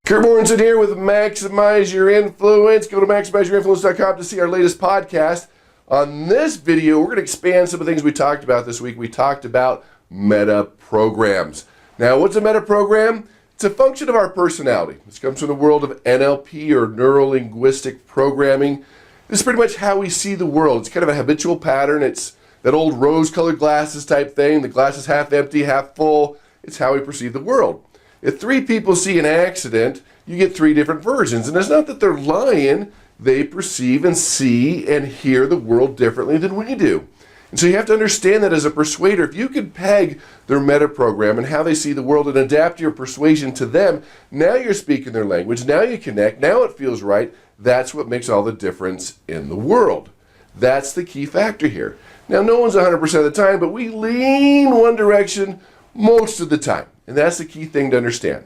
Kurt Mortensen here with Maximize Your Influence. Go to MaximizeYourInfluence.com to see our latest podcast. On this video, we're going to expand some of the things we talked about this week. We talked about meta programs. Now, what's a meta program? It's a function of our personality. This comes from the world of NLP or neuro-linguistic programming. This is pretty much how we see the world. It's kind of a habitual pattern. It's that old rose-colored glasses type thing. The glass is half empty, half full. It's how we perceive the world. If three people see an accident, you get three different versions. And it's not that they're lying. They perceive and see and hear the world differently than we do. And so you have to understand that as a persuader, if you can peg their meta program and how they see the world and adapt your persuasion to them, now you're speaking their language, now you connect, now it feels right. That's what makes all the difference in the world. That's the key factor here. Now, no one's 100% of the time, but we lean one direction most of the time. And that's the key thing to understand.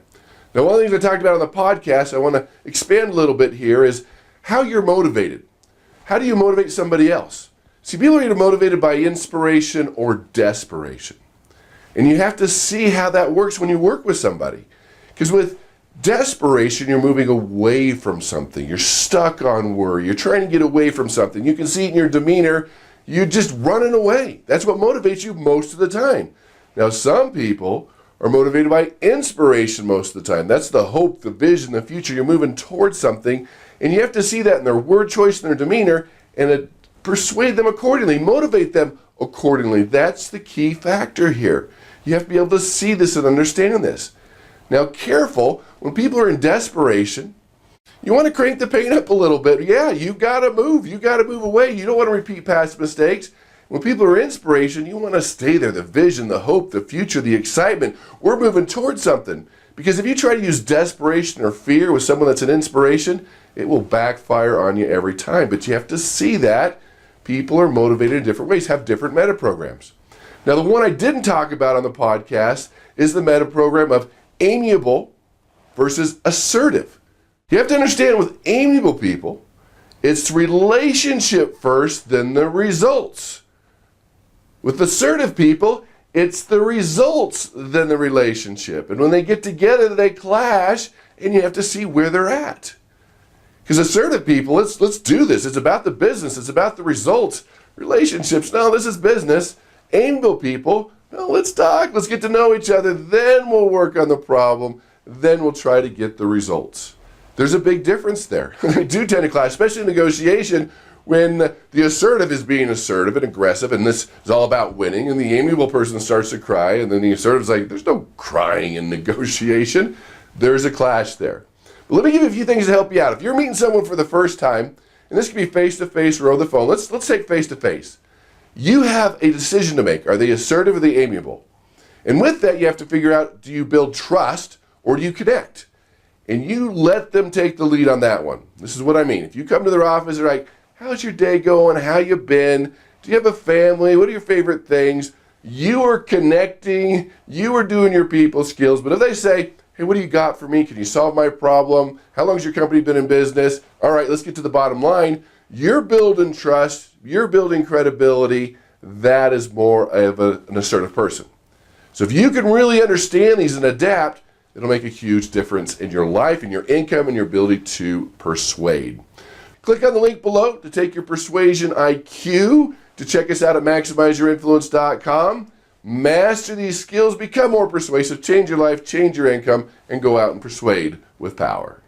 Now, one of the things I talked about on the podcast, I want to expand a little bit here, is how you're motivated. How do you motivate somebody else? See, people are either motivated by inspiration or desperation. And you have to see how that works when you work with somebody. Because with desperation, you're moving away from something. You're stuck on worry. You're trying to get away from something. You can see it in your demeanor. You're just running away. That's what motivates you most of the time. Now, some people are motivated by inspiration most of the time. That's the hope, the vision, the future. You're moving towards something, and you have to see that in their word choice and their demeanor, and persuade them accordingly, motivate them accordingly. That's the key factor here. You have to be able to see this and understand this. Now, careful, when people are in desperation, you want to crank the pain up a little bit. Yeah, you've got to move. You've got to move away. You don't want to repeat past mistakes. When people are inspiration, you want to stay there. The vision, the hope, the future, the excitement. We're moving towards something. Because if you try to use desperation or fear with someone that's an inspiration, it will backfire on you every time. But you have to see that people are motivated in different ways, have different meta programs. Now, the one I didn't talk about on the podcast is the meta program of amiable versus assertive. You have to understand with amiable people, it's relationship first, then the results. With assertive people, it's the results, then the relationship. And when they get together, they clash, and you have to see where they're at. Because assertive people, let's do this. It's about the business. It's about the results. Relationships, no, this is business. Amiable people, no, let's talk. Let's get to know each other. Then we'll work on the problem. Then we'll try to get the results. There's a big difference there. They do tend to clash, especially in negotiation, when the assertive is being assertive and aggressive, and this is all about winning, and the amiable person starts to cry, and then the assertive's like, there's no crying in negotiation. There's a clash there. But let me give you a few things to help you out. If you're meeting someone for the first time, and this can be face-to-face or over the phone, let's take face-to-face. You have a decision to make. Are they assertive or the amiable? And with that, you have to figure out, do you build trust or do you connect? And you let them take the lead on that one. This is what I mean. If you come to their office, they're like, how's your day going? How you been? Do you have a family? What are your favorite things? You are connecting. You are doing your people skills. But if they say, hey, what do you got for me? Can you solve my problem? How long has your company been in business? All right, let's get to the bottom line. You're building trust. You're building credibility. That is more of an assertive person. So if you can really understand these and adapt, it'll make a huge difference in your life and your income and your ability to persuade. Click on the link below to take your persuasion IQ, to check us out at MaximizeYourInfluence.com. Master these skills, become more persuasive, change your life, change your income, and go out and persuade with power.